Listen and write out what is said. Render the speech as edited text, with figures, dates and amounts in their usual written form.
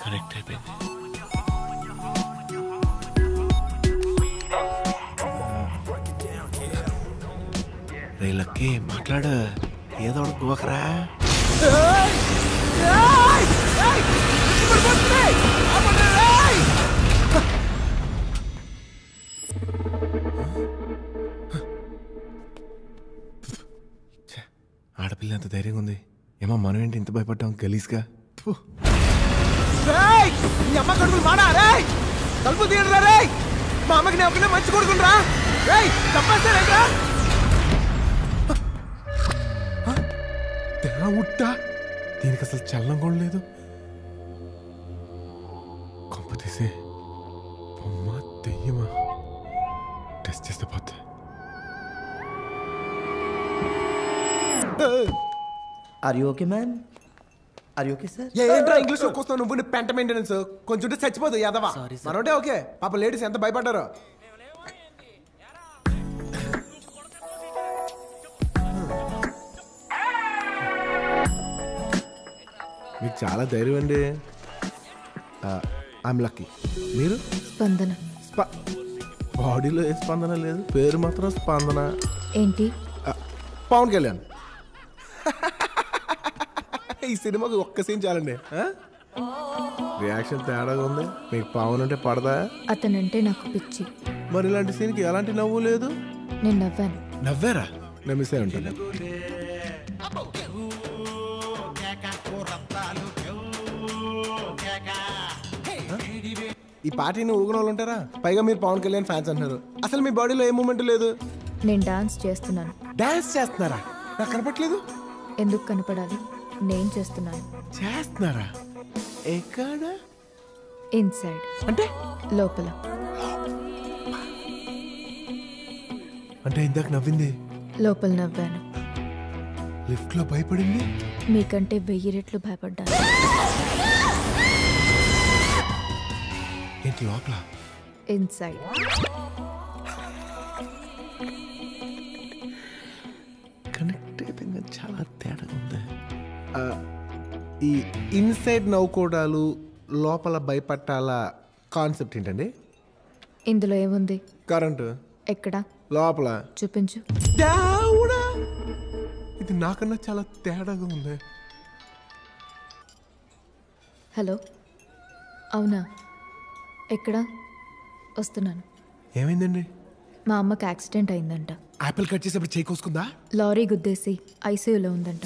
Connect అయిపోయింది. రేలకి మాట్లాడు, ఏదో ఒకటి గోకరా. ఆడపిల్ల ఎంత ధైర్యంగా ఉంది. ఏమో మనం ఏంటి ఇంత భయపడ్డాం గలీజ్గా. అమ్మ కొడుకులు మాడా రే, తలుపు తీయరా రే. మా అమ్మకి నేను ఒకనే మంచి కొడుకురా రే, తప్పేస్తారా ఉట్టా. దీనికి అసలు చల్లం కూడా లేదు. కొంప తీసే బొమ్మ దెయ్యమా? టెస్ట్ చేస్తే పోతే. Are you okay ma'am? Are you okay sir? ఏంట్రా ఇంగ్లీష్ లో వస్తావు నువ్వు? పెంట మెయింటెనెన్స్ కొంచెం చచ్చిపోదు యాదవా. మనోటే ఓకే. పాప లేడీస్ ఎంత భయపడ్డారో. మీకు చాలా ధైర్యం అండి. I'm lucky. మీరు? స్పందన. బాడీలో ఏ స్పందన లేదు, పేరు మాత్రం స్పందన. ఏంటి? పవన్ కళ్యాణ్. ఈ సినిమాకి ఒక్క సీన్ చాలండి. రియాక్షన్ తేడాగా ఉంది. మీకు పవన్ అంటే పడదా? అతనంటే నాకు పిచ్చి. మరి ఇలాంటి సీన్కి ఎలాంటి నవ్వు లేదు. నేను నవ్వాను. నవ్వారా? నేను మిస్ అయి ఉంటాను. ఈ పార్టీని ఊగిన వాళ్ళు ఉంటారా? పైగా మీరు పవన్ కళ్యాణ్ ఫ్యాన్స్ అంటున్నారు. అసలు మీ బాడీలో ఏ మూమెంట్ లేదు. నేను డాన్స్ చేస్తున్నాను. డాన్స్ చేస్తున్నారా? నాకు కనపట్లేదు. ఎందుకు కనపడాలి? నేను చేస్తున్నాను. చేస్తున్నారా? ఎక్కడ? ఇన్సైడ్. అంటే లోపల. అంటే ఇందాక నవ్వింది లోపల నవ్వాను. లిఫ్ట్ లో భయపడింది. మీకంటే 1000 రెట్లు భయపడ్డాను. ఏంటి లోపల? ఇన్సైడ్. కనెక్ట్ అయిపోయింది. చాలా తేడాగా ఉంది. ఈ ఇన్సైడ్ నవ్వుకోవడాలు, లోపల భయపట్టాల కాన్సెప్ట్ ఏంటండి? ఇందులో ఏముంది? కరెంటు. ఎక్కడ? లోపల. చూపించు. ఇది నాకన్నా చాలా తేడాగా ఉంది. హలో, అవునా? ఎక్కడ? వస్తున్నాను. ఏమైందండి? మా అమ్మకి యాక్సిడెంట్ అయిందంట. యాపిల్ కట్ చేసేప్పుడు చేయి కోసుకుందా? లారీ గుద్దేసి ఐసీయూలో ఉందంట.